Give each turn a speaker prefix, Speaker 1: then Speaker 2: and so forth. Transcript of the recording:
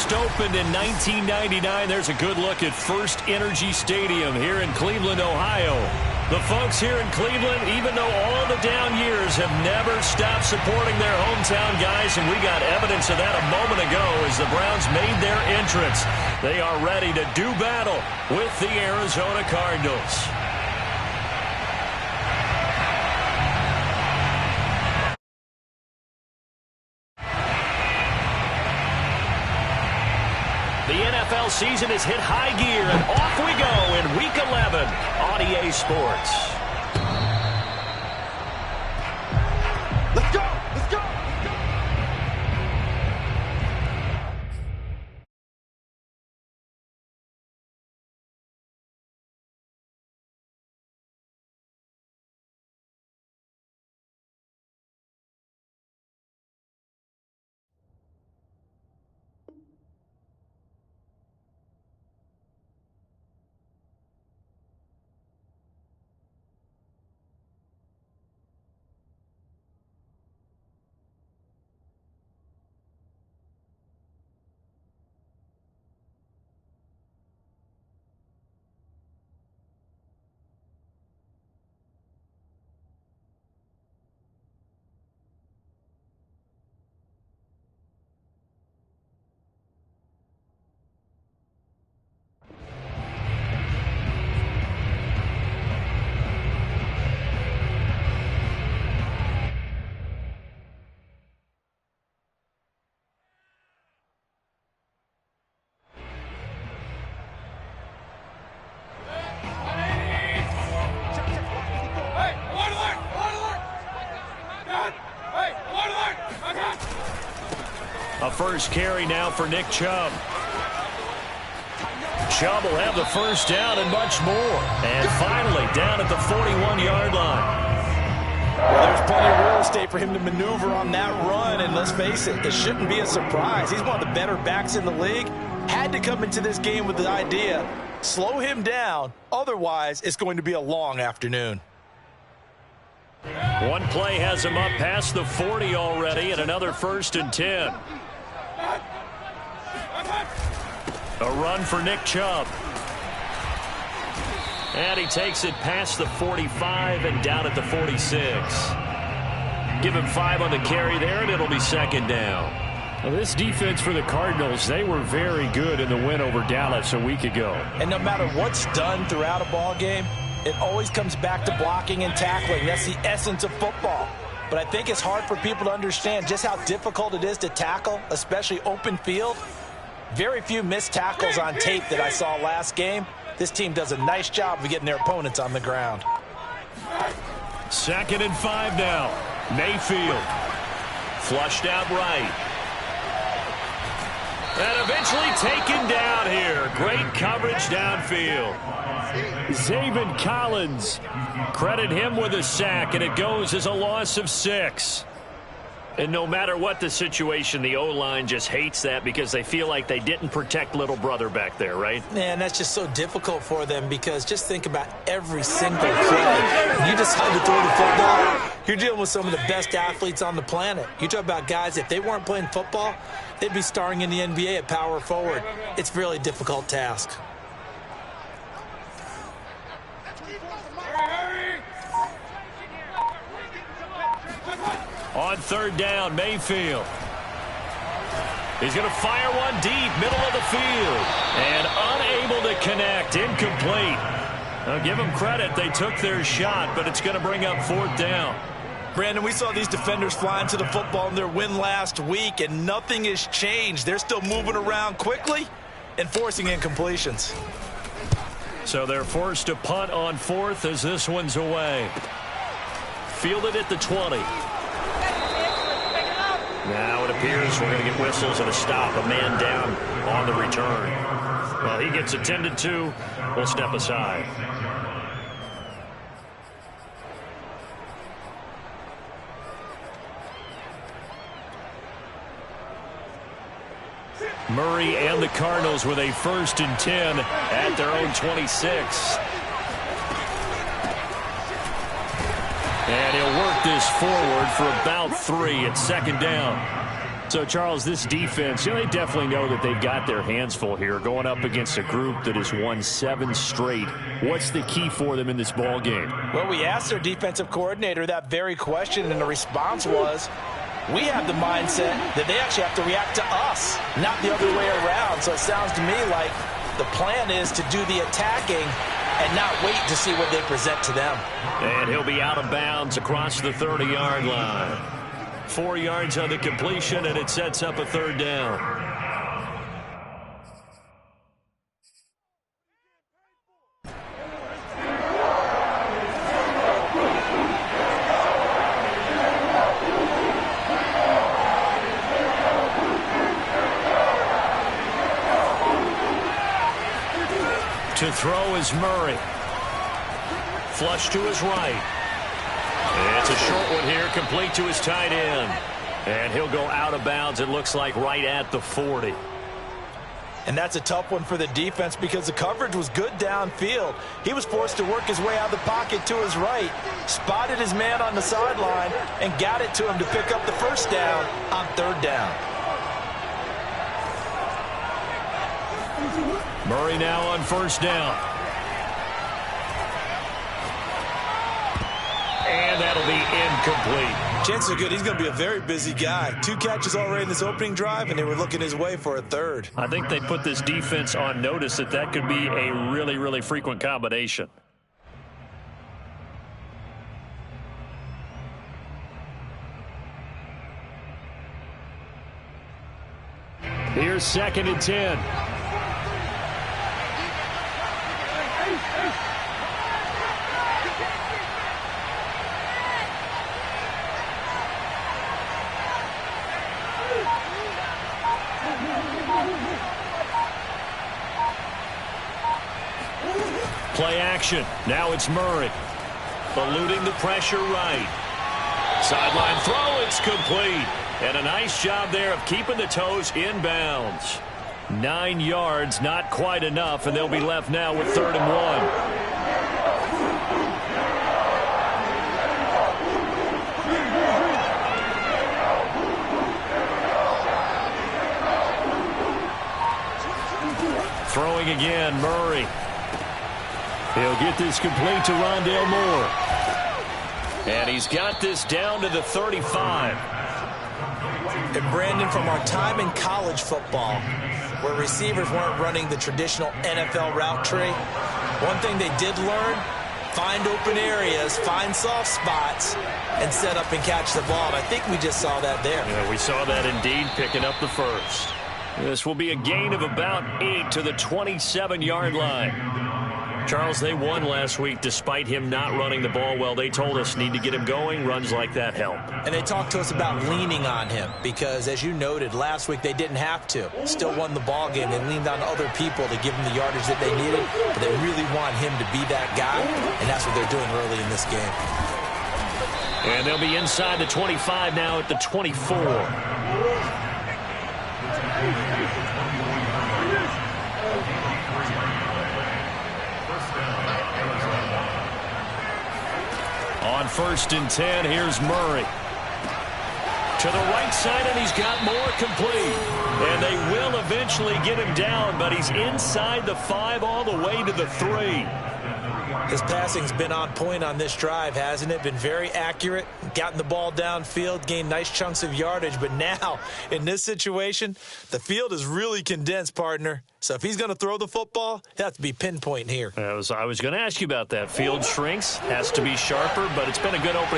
Speaker 1: first opened in 1999. There's a good look at First Energy Stadium here in Cleveland, Ohio. The folks here in Cleveland, even though all the down years, have never stopped supporting their hometown guys, and we got evidence of that a moment ago as the Browns made their entrance. They are ready to do battle with the Arizona Cardinals. The NFL season has hit high gear, and off we go in Week 11 on EA Sports.
Speaker 2: Let's go! Let's go! Let's go!
Speaker 1: A first carry now for Nick Chubb. Chubb will have the first down and much more. And finally, down at the 41-yard line.
Speaker 3: Well, there's plenty of real estate for him to maneuver on that run, and let's face it, it shouldn't be a surprise. He's one of the better backs in the league. Had to come into this game with the idea, slow him down, otherwise it's going to be a long afternoon.
Speaker 1: One play has him up past the 40 already, and another 1st and 10. A run for Nick Chubb. And he takes it past the 45 and down at the 46. Give him 5 on the carry there, and it'll be 2nd down.
Speaker 4: Well, this defense for the Cardinals, they were very good in the win over Dallas a week ago.
Speaker 3: And no matter what's done throughout a ball game, it always comes back to blocking and tackling. That's the essence of football. But I think it's hard for people to understand just how difficult it is to tackle, especially open field. Very few missed tackles on tape that I saw last game. This team does a nice job of getting their opponents on the ground.
Speaker 1: 2nd and 5 now. Mayfield. Flushed out right. And eventually taken down here. Great coverage downfield.
Speaker 4: Zaven Collins.
Speaker 1: Credit him with a sack, and it goes as a loss of 6. And no matter what the situation, the O-line just hates that because they feel like they didn't protect little brother back there, right?
Speaker 3: Man, that's just so difficult for them because just think about every single play. You decide to throw the football, you're dealing with some of the best athletes on the planet. You talk about guys, if they weren't playing football, they'd be starring in the NBA at power forward. It's a really difficult task.
Speaker 1: On 3rd down, Mayfield. He's going to fire one deep, middle of the field. And unable to connect, incomplete. Now, give them credit, they took their shot, but it's going to bring up 4th down.
Speaker 3: Brandon, we saw these defenders flying to the football in their win last week, and nothing has changed. They're still moving around quickly and forcing incompletions.
Speaker 1: So they're forced to punt on 4th as this one's away. Fielded at the 20. Now it appears we're going to get whistles and a stop. A man down on the return. Well, he gets attended to. We'll step aside. Murray and the Cardinals with a 1st and 10 at their own 26. And he'll work this forward for about 3 at 2nd down.
Speaker 4: So, Charles, this defense, they definitely know that they've got their hands full here, going up against a group that has won 7 straight. What's the key for them in this ball game?
Speaker 3: Well, we asked their defensive coordinator that very question, and the response was, we have the mindset that they actually have to react to us, not the other way around. So it sounds to me like the plan is to do the attacking and not wait to see what they present to them.
Speaker 1: And he'll be out of bounds across the 30-yard line. 4 yards on the completion, and it sets up a 3rd down. To throw is Murray. Flush to his right. It's a short one here, complete to his tight end. And he'll go out of bounds, it looks like, right at the 40.
Speaker 3: And that's a tough one for the defense because the coverage was good downfield. He was forced to work his way out of the pocket to his right, spotted his man on the sideline, and got it to him to pick up the 1st down on 3rd down.
Speaker 1: Murray now on 1st down. And that'll be incomplete.
Speaker 3: Chances are good he's going to be a very busy guy. 2 catches already in this opening drive, and they were looking his way for a 3rd.
Speaker 1: I think they put this defense on notice that could be a really, really frequent combination. Here's 2nd and 10. Play action. Now it's Murray. Eluding the pressure right. Sideline throw. It's complete. And a nice job there of keeping the toes in bounds. 9 yards, not quite enough, and they'll be left now with 3rd and 1. Throwing again, Murray. He'll get this complete to Rondale Moore. And he's got this down to the 35.
Speaker 3: And Brandon, from our time in college football, where receivers weren't running the traditional NFL route tree, one thing they did learn, find open areas, find soft spots, and set up and catch the ball. And I think we just saw that there.
Speaker 1: Yeah, we saw that indeed, picking up the 1st. This will be a gain of about 8 to the 27-yard line. Charles, they won last week despite him not running the ball well. They told us need to get him going. Runs like that help.
Speaker 3: And they talked to us about leaning on him because, as you noted, last week they didn't have to. Still won the ball game. They leaned on other people to give them the yardage that they needed, but they really want him to be that guy, and that's what they're doing early in this game.
Speaker 1: And they'll be inside the 25 now at the 24. On 1st and 10, here's Murray. To the right side, and he's got Moore complete. And they will eventually get him down, but he's inside the 5 all the way to the 3.
Speaker 3: His passing's been on point on this drive, hasn't it? Been very accurate, gotten the ball downfield, gained nice chunks of yardage. But now, in this situation, the field is really condensed, partner. So if he's going to throw the football, he'll have to be pinpoint here.
Speaker 1: I was going to ask you about that. Field shrinks, has to be sharper, but it's been a good opening